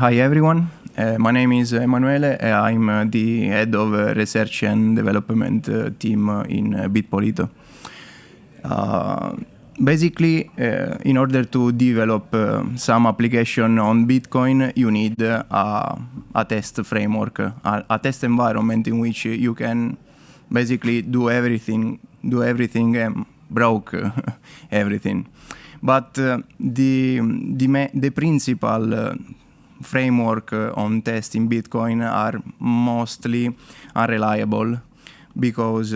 Hi everyone, my name is Emanuele. I'm the head of research and development team in Bitpolito. Basically, in order to develop some application on Bitcoin, you need a test framework, a test environment in which you can basically do everything and broke everything. But the principal framework on testing Bitcoin are mostly unreliable because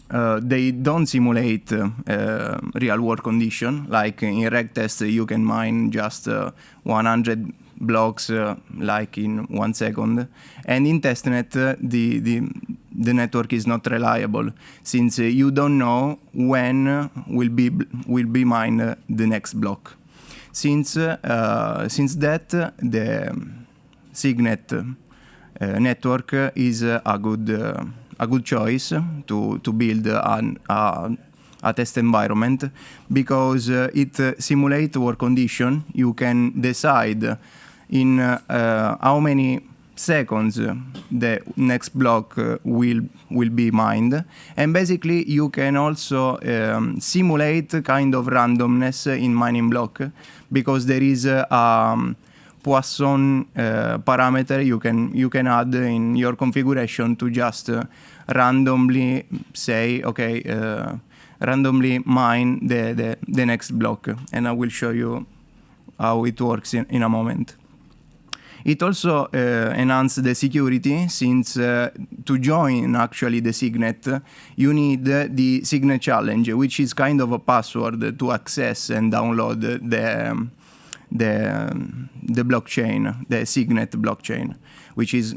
they don't simulate real world condition. Like in reg test, you can mine just 100 blocks like in 1 second, and in testnet the network is not reliable since you don't know when will be mined the next block. Since that the Signet network is a good choice to build a test environment because it simulates work condition. You can decide in how many seconds the next block will be mined, and basically you can also simulate kind of randomness in mining block because there is a Poisson parameter you can add in your configuration to just randomly say, okay, randomly mine the next block, and I will show you how it works in a moment. It also enhances the security since to join actually the Signet, you need the Signet challenge, which is kind of a password to access and download the blockchain, the Signet blockchain, which is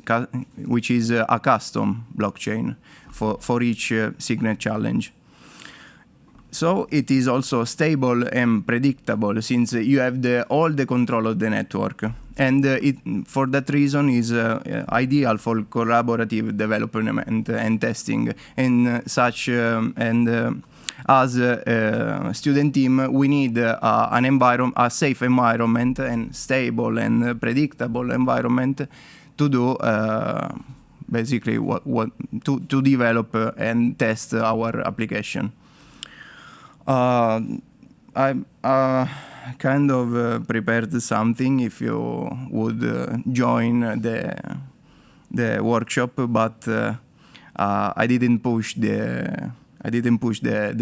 a custom blockchain for each Signet challenge. So it is also stable and predictable since you have all the control of the network, and for that reason is ideal for collaborative development and testing. And such as a student team, we need a safe environment and stable and predictable environment to do basically to develop and test our application. I kind of prepared something if you would join the workshop, but I didn't push the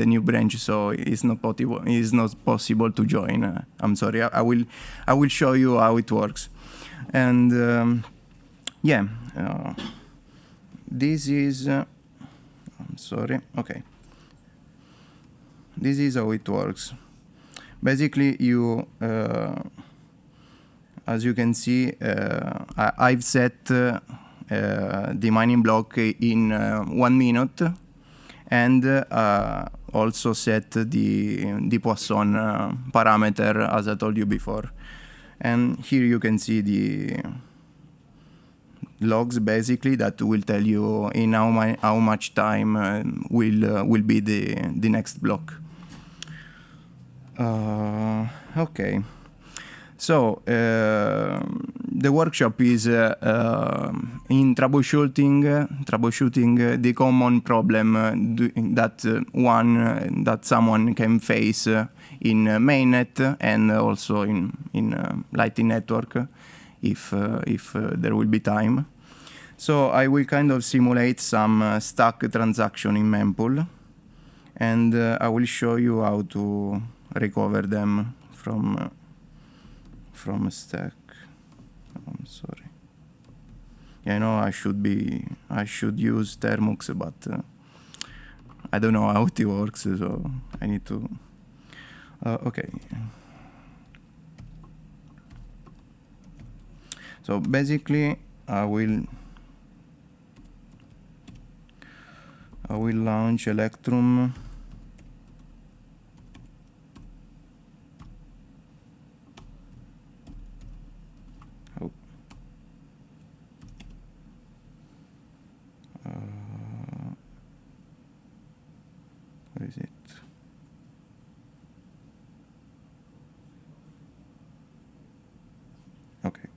new branch, so it's not possible to join. I'm sorry. I will show you how it works, and yeah, this is. I'm sorry. Okay. This is how it works. Basically, as you can see, I've set the mining block in 1 minute, and also set the Poisson parameter as I told you before. And here you can see the logs basically that will tell you in how much time will be the next block. Okay, so the workshop is in troubleshooting the common problem that someone can face in mainnet and also in Lightning Network if there will be time. So I will kind of simulate some stack transaction in mempool, and I will show you how to recover them from a stack. I'm sorry. Yeah, I know I should use Termux, but I don't know how it works, so I need to. Okay. So basically, I will launch Electrum. Where is it? Okay.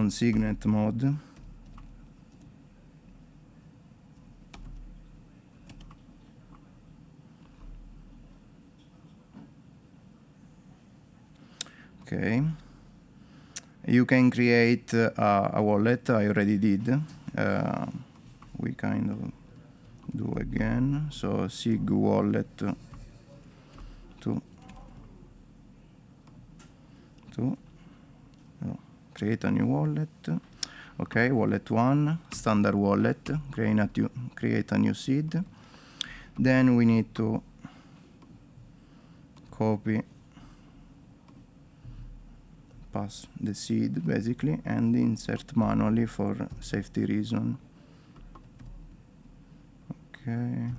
on Signet mode. Okay, you can create a wallet. I already did. We kind of do again. So sig wallet to create a new wallet. Okay, wallet 1, standard wallet, create a new seed. Then we need to copy, pass the seed basically, and insert manually for safety reason. Okay.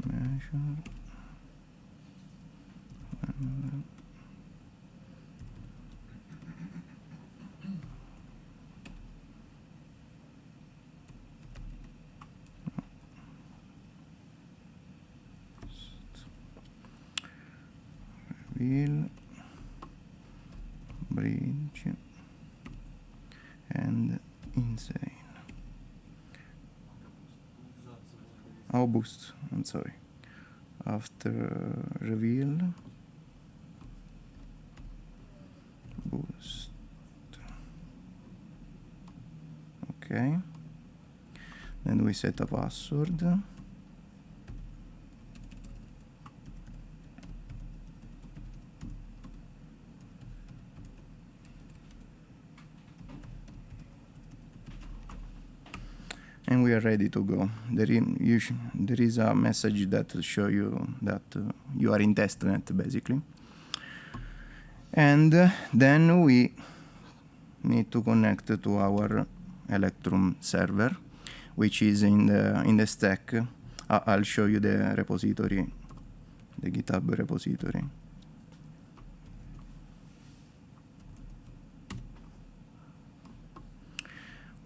Measure and reveal, bridge, and insane. Oh, boost, I'm sorry. After reveal, boost. Okay. Then we set a password. And we are ready to go. There is a message that will show you that you are in testnet, basically. And then we need to connect to our Electrum server, which is in the stack. I'll show you the repository, the GitHub repository.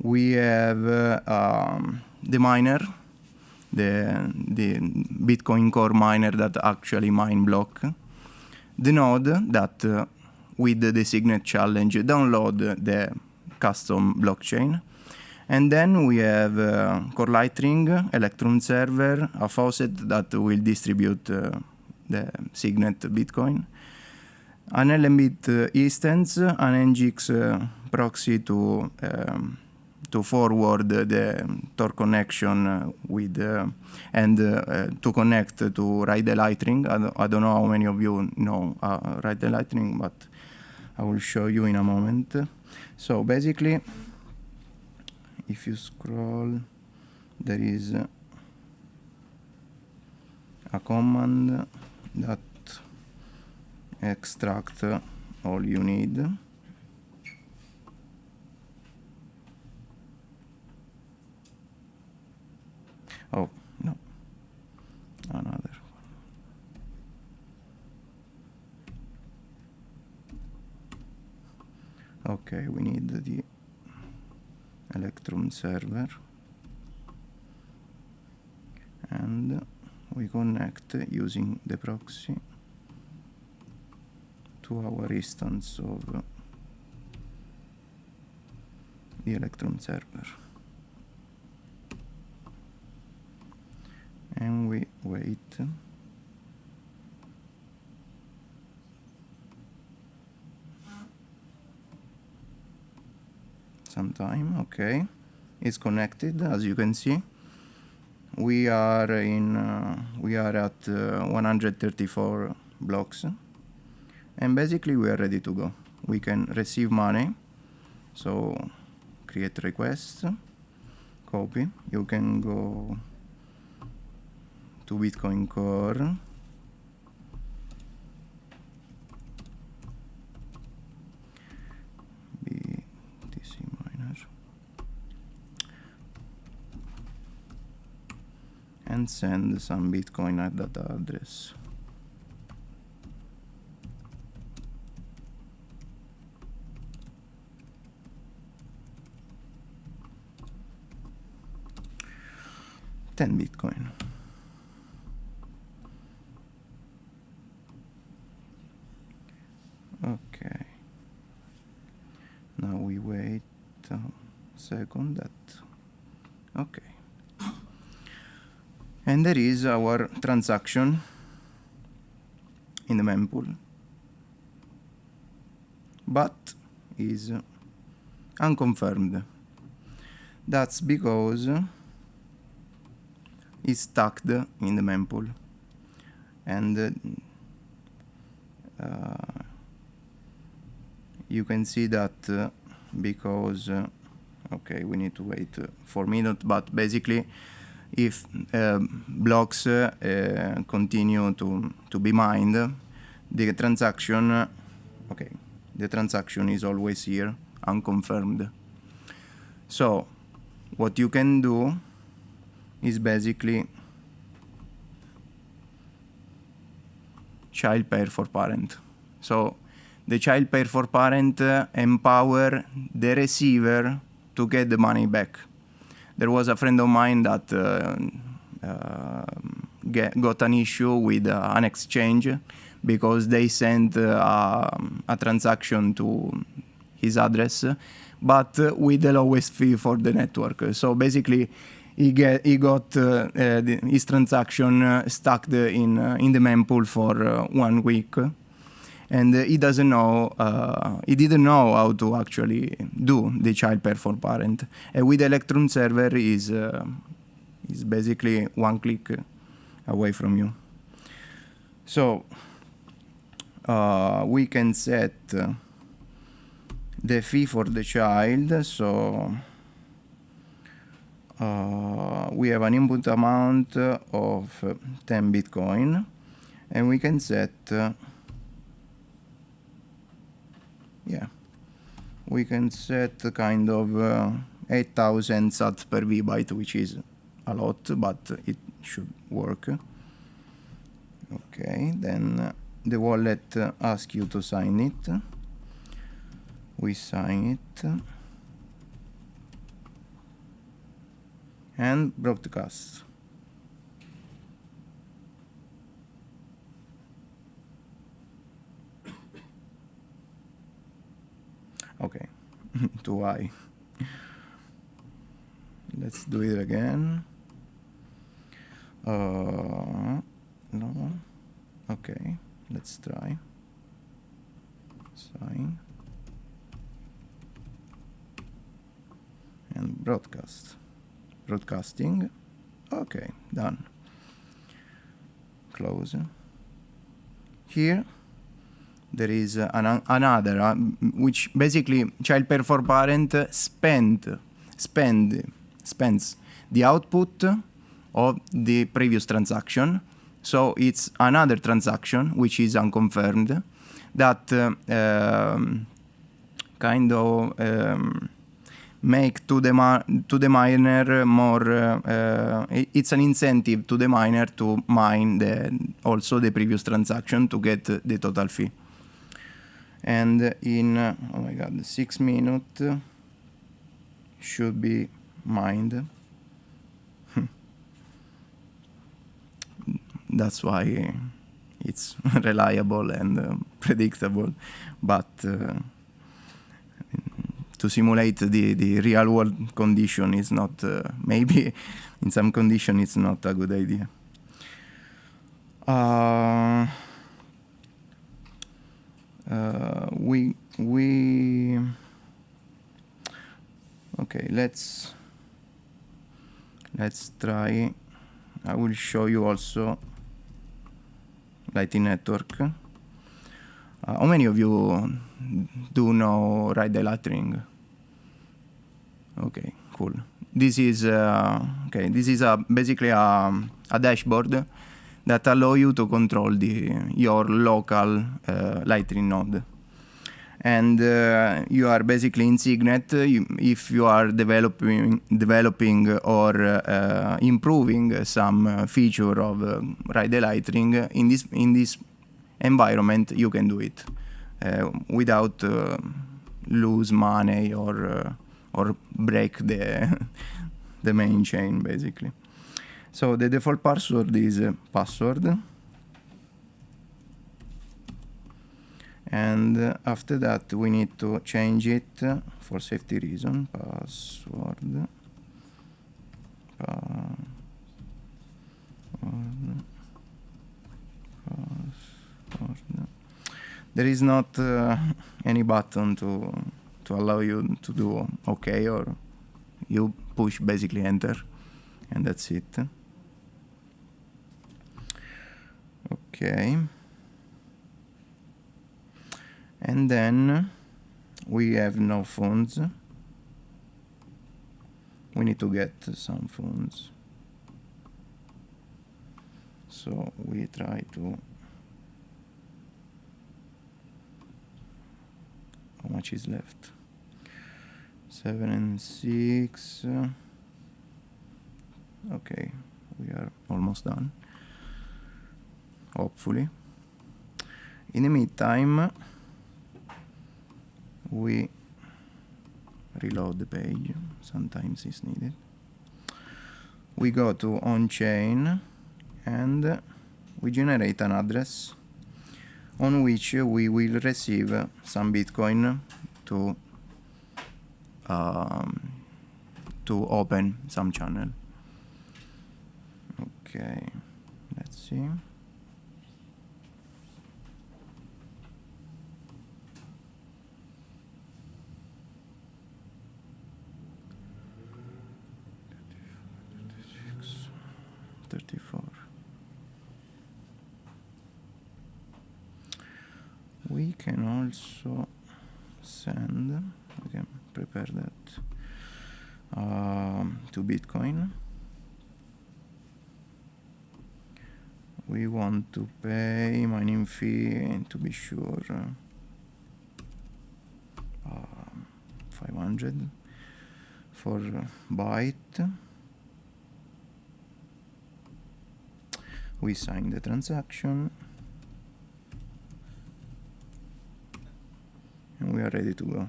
We have the miner, the Bitcoin Core miner that actually mine block, the node that with the Signet challenge download the custom blockchain, and then we have Core Lightning, Electrum server, a faucet that will distribute the Signet Bitcoin, an LMBit instance, an NGX proxy to forward the Tor connection with and to connect to Ride the Lightning. I don't know how many of you know Ride the Lightning, but I will show you in a moment. So basically, if you scroll, there is a command that extract all you need. Oh, no, another one. Okay, we need the Electrum server, and we connect using the proxy to our instance of the Electrum server. And we wait. Some time. Okay, it's connected. As you can see, we are at 134 blocks, and basically we are ready to go. We can receive money. So create request, copy. You can go to Bitcoin Core, BTC miner, and send some Bitcoin at that address. 10 Bitcoin. Okay. Now we wait a second. Okay. And there is our transaction in the mempool, but is unconfirmed. That's because it's stuck in the mempool, and you can see that because okay, we need to wait 4 minutes, but basically if blocks continue to be mined, the transaction is always here, unconfirmed. So what you can do is basically child pair for parent. So the child pair for parent empower the receiver to get the money back. There was a friend of mine that got an issue with an exchange because they sent a transaction to his address, but with the lowest fee for the network. So basically, he got his transaction stuck in the mempool for 1 week, and he didn't know how to actually do the child pair for parent. And with Electrum server is basically 1 click away from you. So we can set the fee for the child. So we have an input amount of 10 Bitcoin, and we can set we can set kind of 8,000 sats per V-byte, which is a lot, but it should work. Okay, then the wallet asks you to sign it. We sign it and broadcast. Okay, too high. Let's do it again. No. Okay, let's try. Sign. And broadcast. Broadcasting. Okay, done. Close. Here there is another, which basically child pair for parent spends the output of the previous transaction. So it's another transaction which is unconfirmed that kind of make to the miner more. It's an incentive to the miner to mine also the previous transaction to get the total fee. And in, oh my god, 6 minutes should be mined. That's why it's reliable and predictable. But to simulate the real world condition is not, maybe in some condition it's not a good idea. Okay, let's try. I will show you also Lightning Network. How many of you do know Ride the Lightning? Okay, cool. This is okay. This is basically a dashboard that allow you to control your local Lightning node. And you are basically in Signet. If you are developing or improving some feature of Ride the Lightning in this environment, you can do it without lose money or break the main chain, basically. So the default password is password, and after that we need to change it for safety reason. Password. There is not any button to allow you to do OK, or you push basically enter, and that's it. Okay. And then we have no funds. We need to get some funds. So we try to... How much is left? 7 and 6. Okay, we are almost done. Hopefully. In the meantime, we reload the page. Sometimes it's needed. We go to on-chain and we generate an address on which we will receive some Bitcoin to open some channel. Okay, let's see. We can also send, we can prepare that to Bitcoin. We want to pay mining fee, to be sure, 500 for byte. We sign the transaction. And we are ready to go.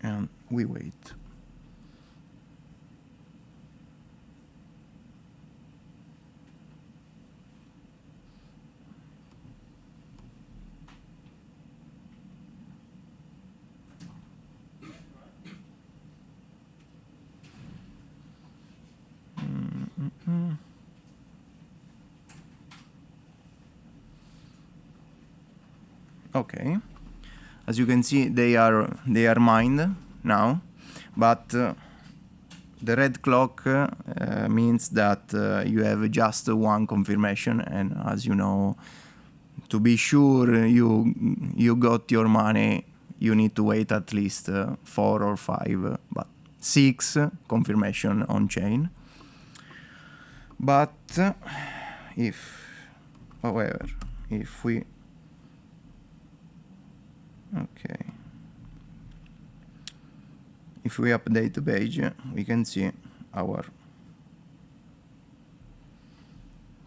And we wait. Okay, as you can see, they are mined now, but the red clock means that you have just one confirmation, and as you know, to be sure you got your money, you need to wait at least 4 or 5, but 6 confirmation on chain. But however, if we if we update the page, we can see our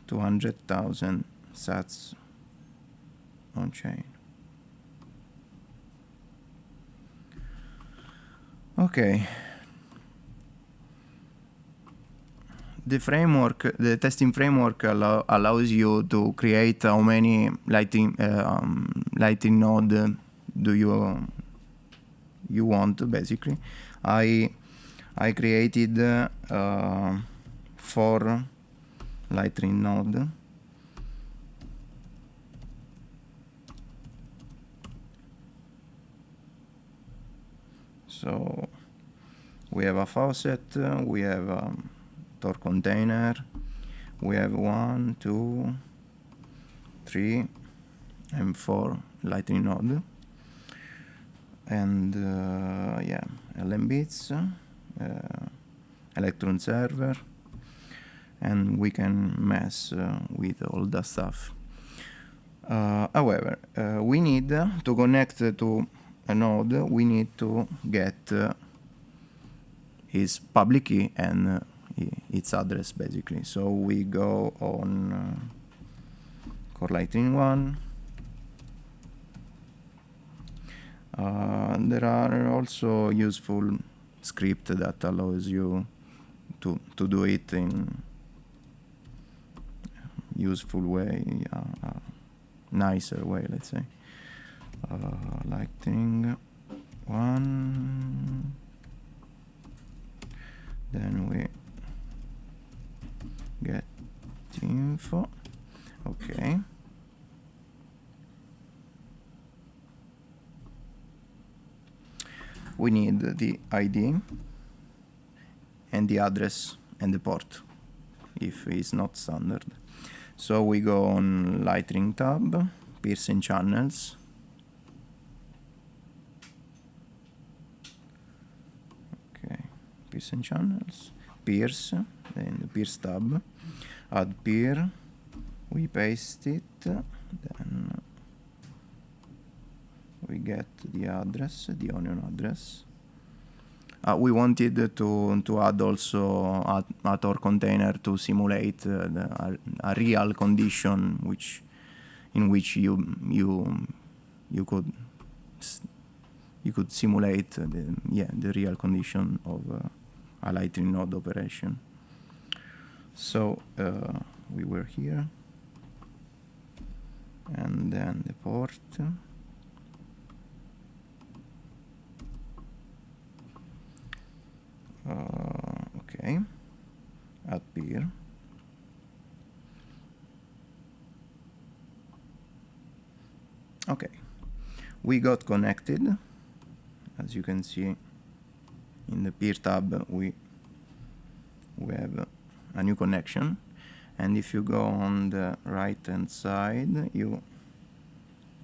200,000 sats on chain. Okay. The testing framework allows you to create how many Lightning node do you want, basically. I created 4 Lightning node. So we have a faucet, we have a Tor container, we have 1, 2, 3, and 4 Lightning node. And yeah, LM bits, Electron server, and we can mess with all the stuff. However, we need to connect to a node, we need to get its public key and its address, basically. So we go on Core Lightning 1. There are also useful scripts that allows you to do it in useful way, nicer way, let's say. Lighting 1, then we get info. Okay. We need the ID and the address and the port if it's not standard. So we go on Lighting tab, Peers and Channels. Okay, Peers and Channels, Peers, then the Peers tab, add peer, we paste it, then we get the address, the onion address. We wanted to add also a Tor container to simulate a real condition in which you could simulate the real condition of a Lightning node operation. So we were here, and then the port. Okay, add peer. Okay, we got connected. As you can see in the peer tab, we have a new connection, and if you go on the right hand side, you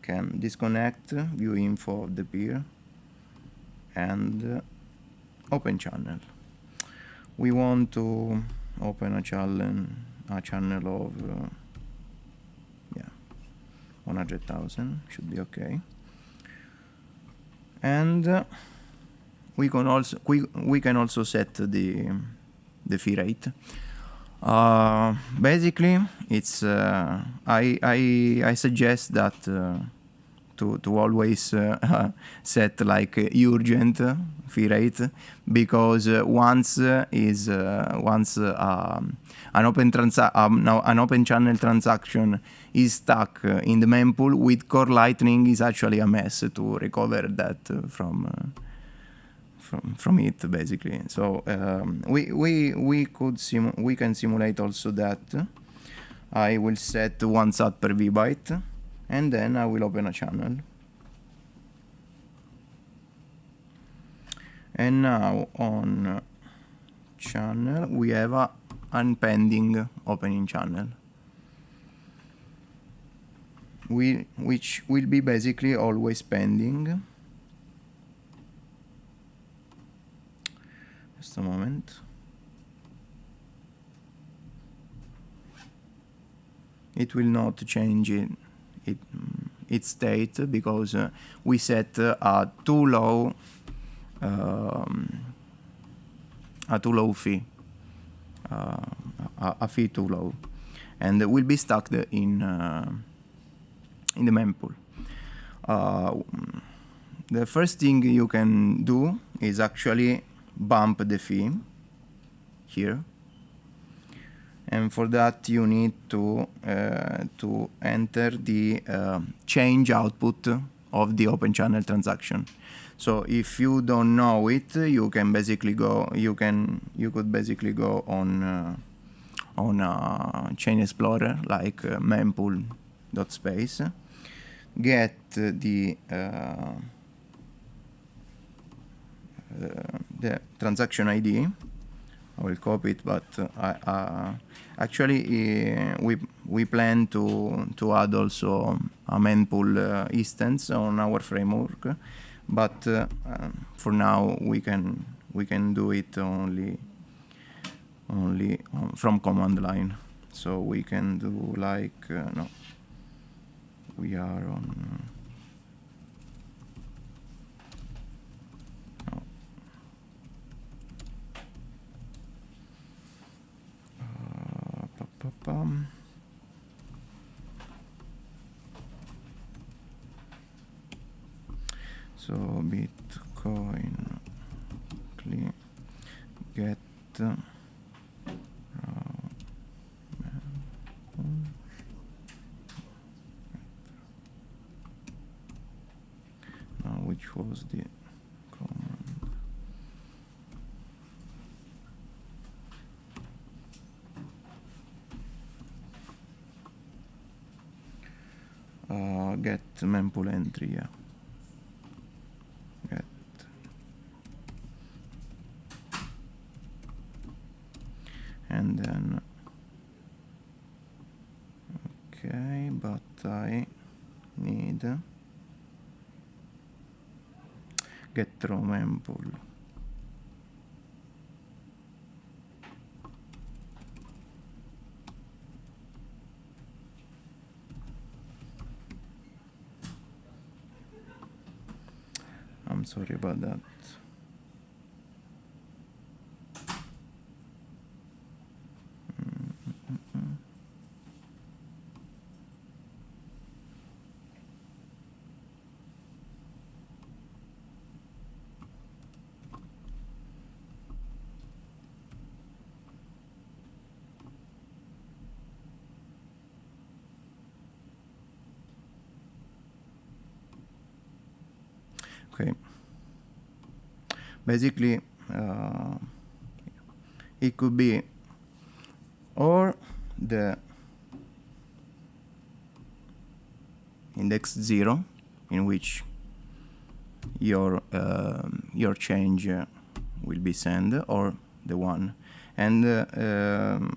can disconnect, view info of the peer, and open channel. We want to open a channel of 100,000 should be okay. And we can also set the fee rate. Basically, it's I suggest that to always set like urgent fee rate, because once an open channel transaction is stuck in the mempool with core Lightning, is actually a mess to recover that from it, basically. So we can simulate also that. I will set 1 sat per vbyte, and then I will open a channel. And now on channel we have a pending opening channel, which will be basically always pending. Just a moment. It will not change its state because we set a too low fee, a fee too low, and will be stuck in the mempool. The first thing you can do is actually bump the fee here, and for that you need to enter the change output of the open channel transaction. So if you don't know it, you can basically go. You could basically go on Chain Explorer like mempool.space, get the transaction ID. I will copy it, but actually we plan to add also a mempool instance on our framework, but for now we can do it only from command line. So we can do like no, we are on. So Bitcoin get get mempool entry, yeah. Get. And then, okay, but I need get throw mempool. I'm sorry about that. Okay. Basically, it could be or the index 0, in which your change will be sent, or the 1. And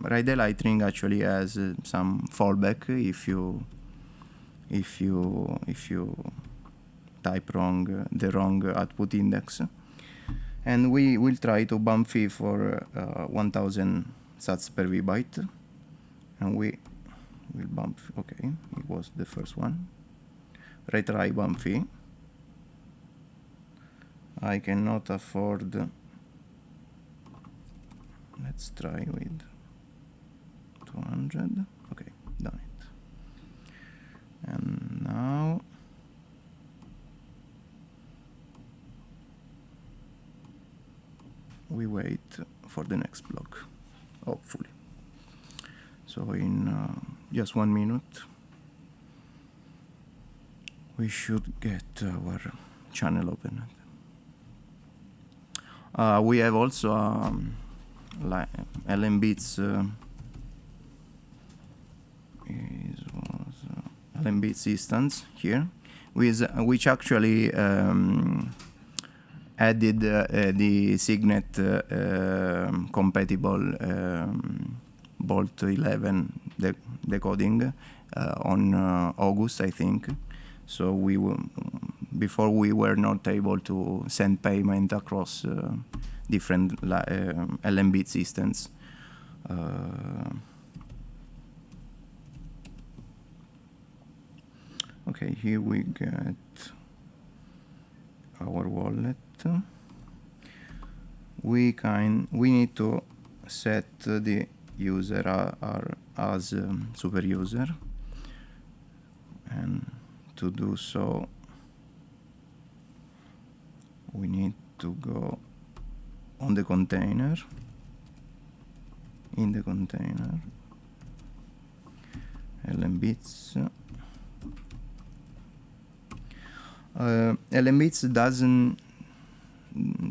right lightning actually has some fallback if you type wrong the wrong output index. And we will try to bump fee for 1000 sats per vbyte, and we will bump. Okay, it was the first one. Retry bump fee. I cannot afford. Let's try with 200. Okay, done it. And now we wait for the next block, hopefully. So in just 1 minute we should get our channel opened. We have also LMBits LMBits instance here, which actually added the Signet compatible Bolt 11 decoding on August, I think. So before we were not able to send payment across different LMBits systems. Okay, here we get our wallet. We need to set the user as super user, and to do so we need to go on the container, in the container, LMBits. LMBits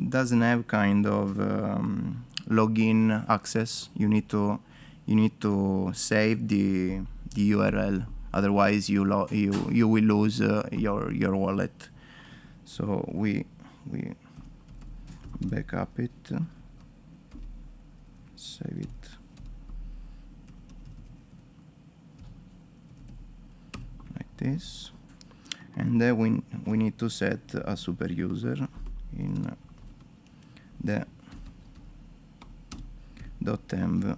doesn't have kind of login access. You need to save the URL, otherwise you will lose your wallet. So we back up it, save it like this, and then we need to set a super user in the .env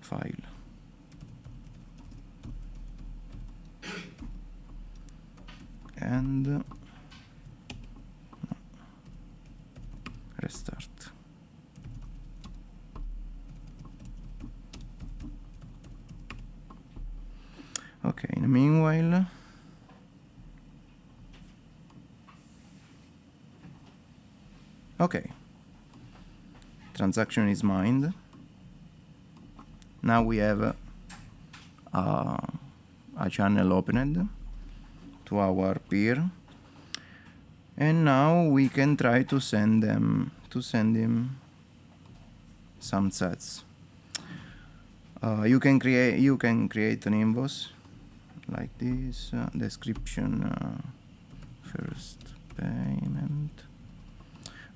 file. And restart. Okay, in the meanwhile, okay, transaction is mined. Now we have a channel opened to our peer, and now we can try to send him some sets. You can create an invoice like this, description, first payment,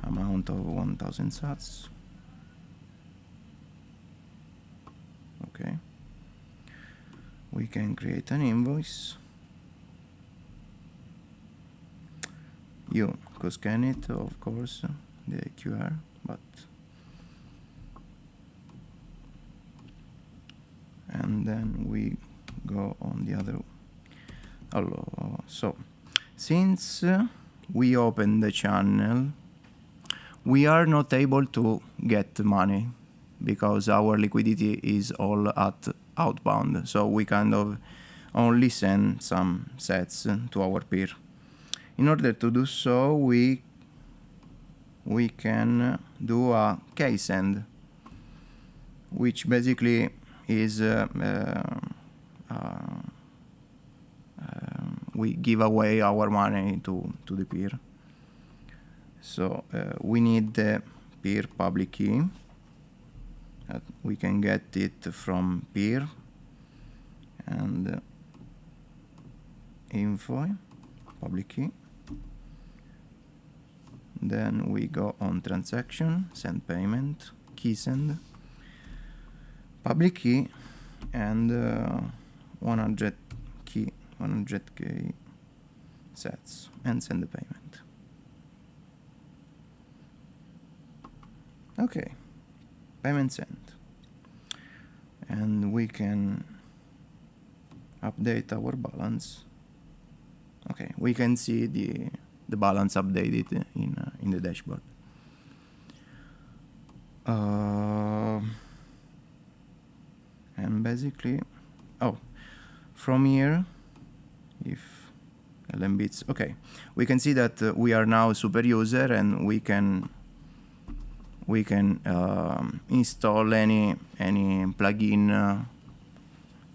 amount of 1000 sats. Okay, we can create an invoice. You could scan it, of course, the QR, but and then we go on the other. So since we open the channel, we are not able to get money because our liquidity is all at outbound, so we kind of only send some sets to our peer. In order to do so, we can do a case send, which basically is we give away our money to the peer. So we need the peer public key. We can get it from peer and info public key. Then we go on transaction, send payment, key send, public key, and 100k sets, and send the payment. Okay, payment sent, and we can update our balance. Okay, we can see the balance updated in the dashboard. And basically, from here, if LM bits, okay, we can see that we are now super user, and we can install any plugin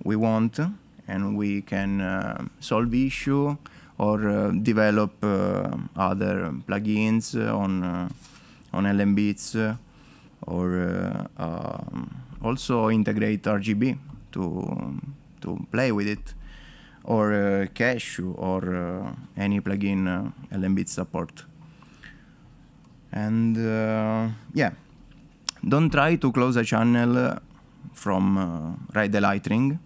we want, and we can solve issue or develop other plugins on LM bits, or also integrate RGB to play with it, or cache, or any plugin LM bits support. And yeah, don't try to close a channel from write the lightning,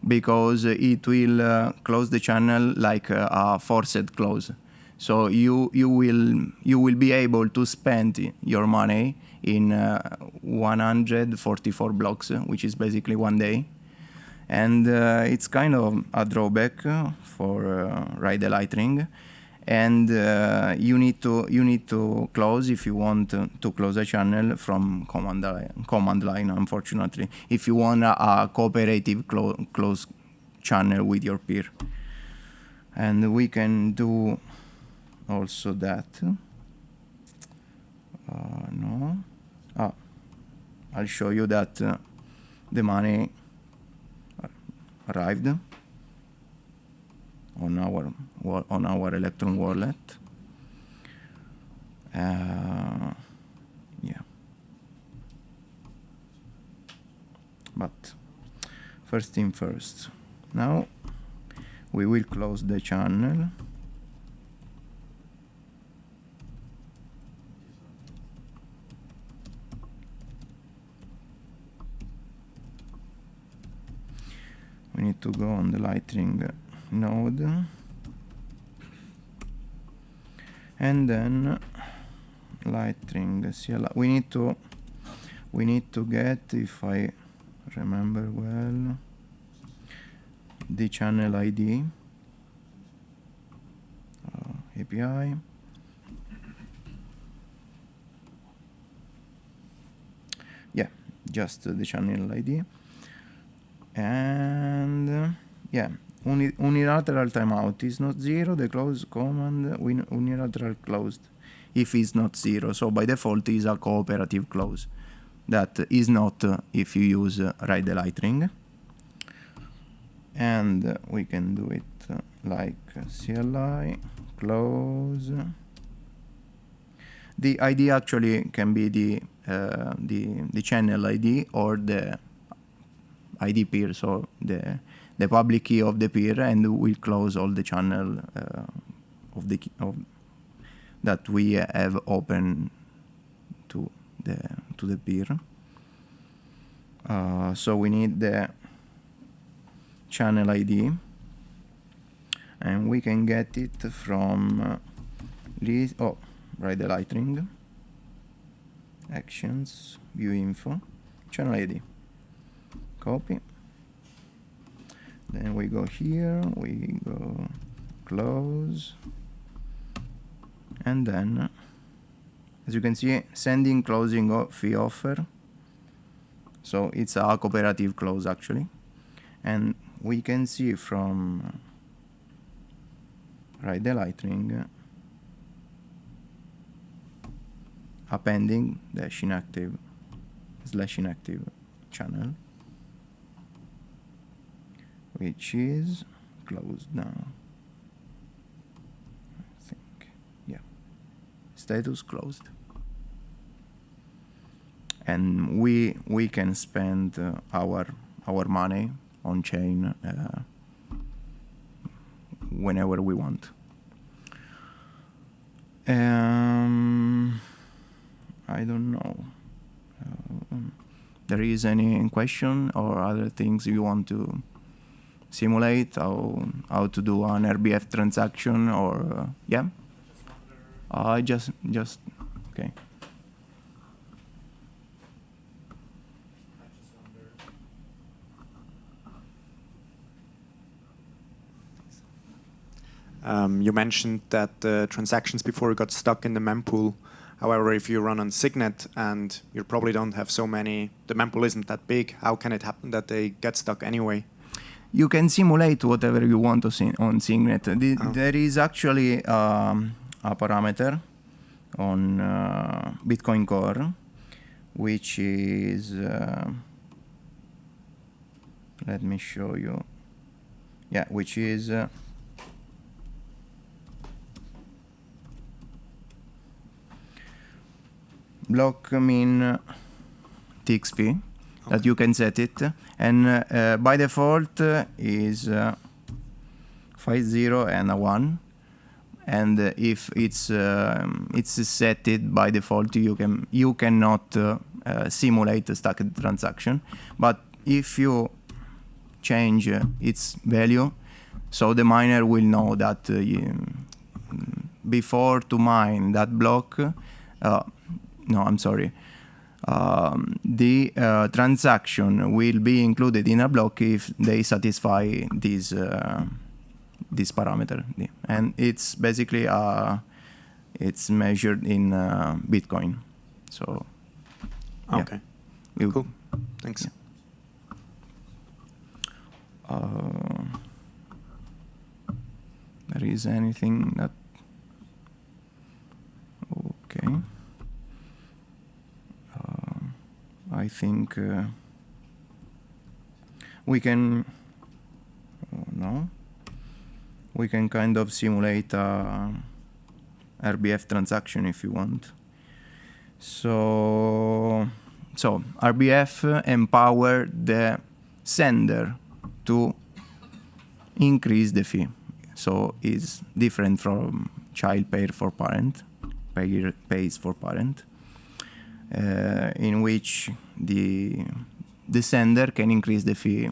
because it will close the channel like a forced close. So you will be able to spend your money in 144 blocks, which is basically 1 day, and it's kind of a drawback for write the lightning. And you need to close, if you want to close a channel, from command line, unfortunately, if you want a cooperative close channel with your peer. And we can do also that. I'll show you that the money arrived on our Electron wallet. Yeah, but first thing first. Now we will close the channel. We need to go on the Lightning node, and then Lightning CLI. We need to get, if I remember well, the channel ID API. Yeah, just the channel ID. And yeah, unilateral timeout is not 0. The close command unilateral closed if it's not 0. So by default is a cooperative close. That is not if you use write the lightning. And we can do it like CLI close. The ID actually can be the channel ID or the ID peer, so the public key of the peer, and we'll close all the channel that we have open to the peer. So we need the channel ID, and we can get it from write the Lightning, actions, view info, channel ID, copy. Then we go here, we go close, and then, as you can see, sending closing fee offer. So it's a cooperative close actually, and we can see from write the Lightning appending -inactive /inactive channel, which is closed now. I think, yeah, status closed. And we can spend our money on chain whenever we want. I don't know. There is any question or other things you want to simulate, how to do an RBF transaction, or yeah? Just okay. You mentioned that the transactions before got stuck in the mempool. However, if you run on Signet and you probably don't have so many, the mempool isn't that big, how can it happen that they get stuck anyway? You can simulate whatever you want on Signet. There is actually a parameter on Bitcoin Core, which is, let me show you, yeah, which is block min TX fee, that you can set it, and by default is 50 and a 1, and if it's set it by default, you cannot simulate a stacked transaction. But if you change its value, so the miner will know that before to mine that block, no, I'm sorry. The transaction will be included in a block if they satisfy this parameter, and it's basically it's measured in Bitcoin. So okay, yeah. Cool. Thanks. Yeah. There is anything that okay. I think we can we can kind of simulate a RBF transaction if you want. So RBF empower the sender to increase the fee. So it's different from child pays for parent, in which the sender can increase the fee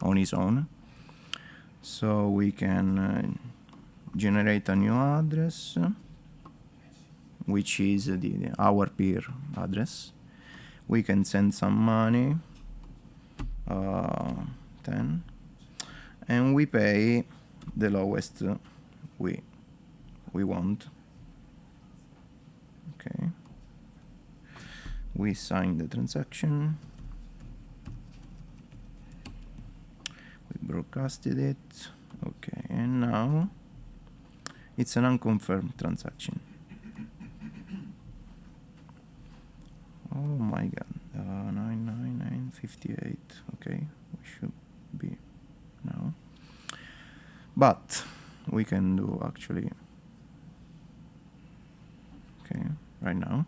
on his own. So we can generate a new address, which is our peer address. We can send some money, 10, and we pay the lowest we want. Okay. We sign the transaction. We broadcasted it. Okay, and now it's an unconfirmed transaction. Oh my god, 99958. Okay, we should be now. But we can do actually. Okay, right now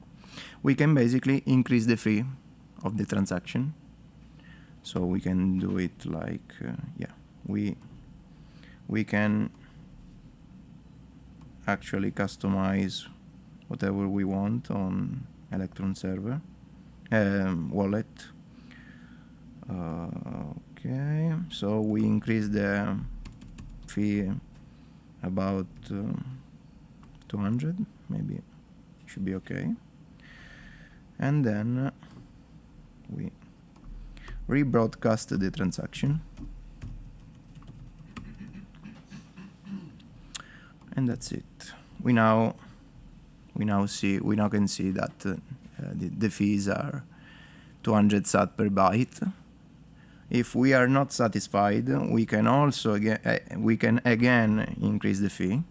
we can basically increase the fee of the transaction, So we can do it like we can actually customize whatever we want on Electron server wallet. Okay, so we increase the fee about 200, maybe should be okay, and then we rebroadcast the transaction, and that's it. We now can see that the fees are 200 sat per byte. If we are not satisfied, we can also again increase the fee,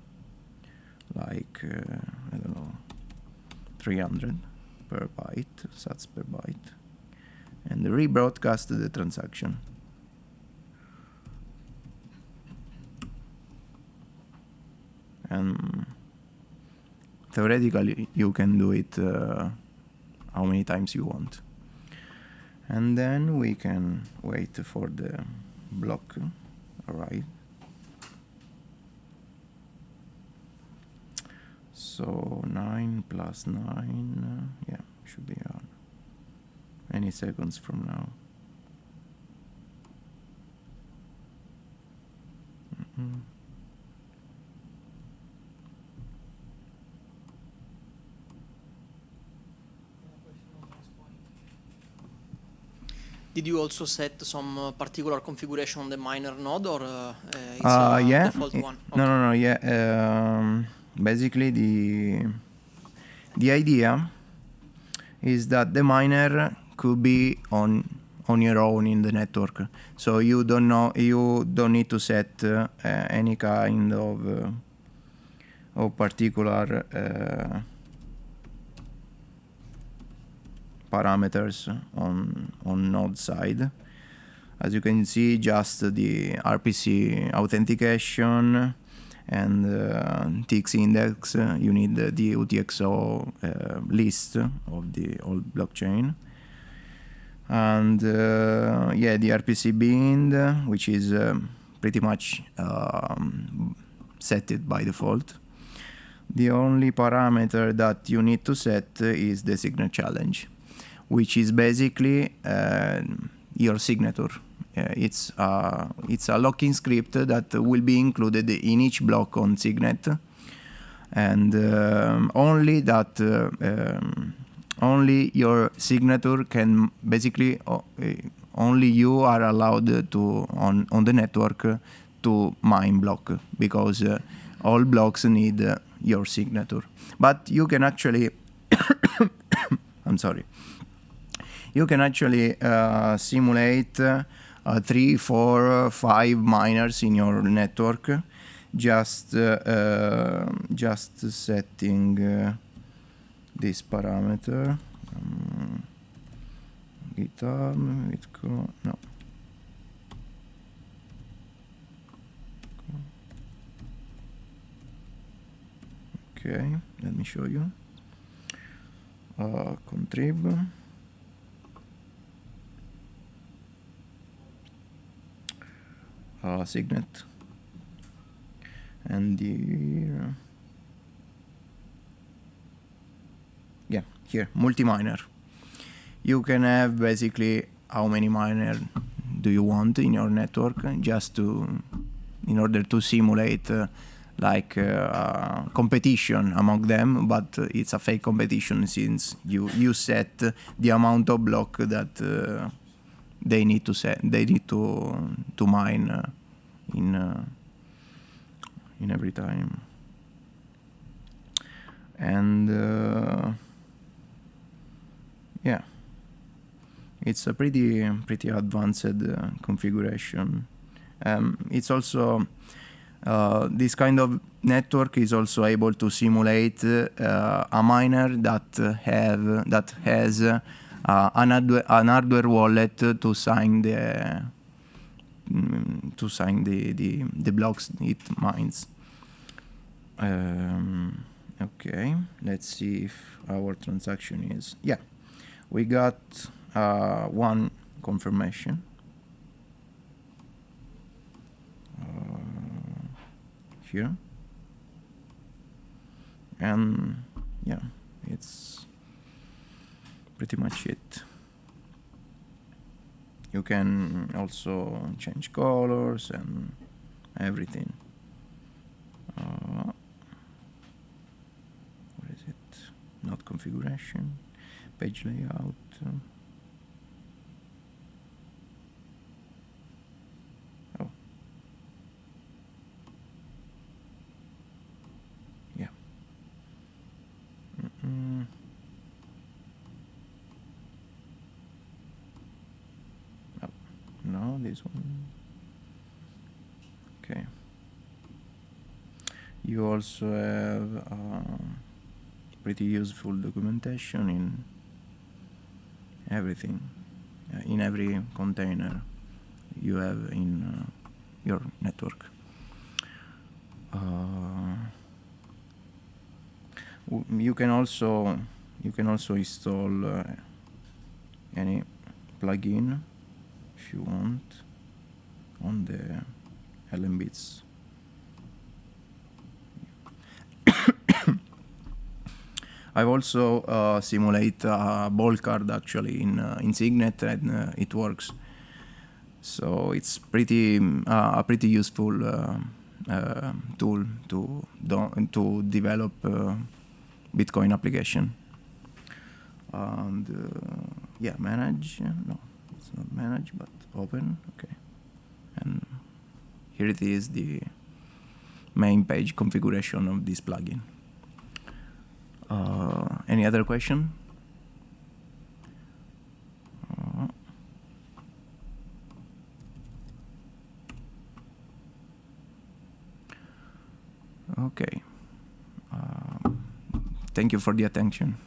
like I don't know, 300 per byte, sats per byte, and rebroadcast the transaction. And theoretically, you can do it how many times you want. And then we can wait for the block arrive. So 9 plus 9, yeah, should be on any seconds from now. Did you also set some particular configuration on the miner node, or it's a yeah. default one? Okay. No, yeah. Basically, the idea is that the miner could be on your own in the network, so you don't need to set any kind of particular parameters on node side. As you can see, just the RPC authentication and TX index. You need the UTXO list of the old blockchain, and yeah, the RPC bind, which is pretty much set it by default. The only parameter that you need to set is the Signet challenge, which is basically your signature. It's a locking script that will be included in each block on Signet, and only your signature can basically only you are allowed to on the network to mine block, because all blocks need your signature. But you can actually I'm sorry. You can actually simulate 3, 4, 5 miners in your network, just setting this parameter. GitHub, no. Okay, let me show you. Contrib. Signet, and here multi-miner. You can have basically how many miner do you want in your network, just in order to simulate like competition among them, but it's a fake competition, since you set the amount of block that they need to mine in every time. And yeah, it's a pretty advanced configuration. It's also this kind of network is also able to simulate a miner that has an hardware wallet to sign the blocks it mines. Okay, let's see if our transaction is, yeah, we got one confirmation, here. And yeah, it's pretty much it. You can also change colors and everything. What is it? Not configuration, page layout. Oh. Yeah. Oh, no, this one. Okay. You also have pretty useful documentation in everything, in every container you have in your network. You can also install any plugin if you want on the LMBits. I've also simulate a ball card actually in Signet, and it works. So it's pretty a pretty useful tool to develop Bitcoin application. And yeah, manage. No, it's not manage, but open. Okay, and here it is, the main page configuration of this plugin. Any other question? Okay. Thank you for the attention.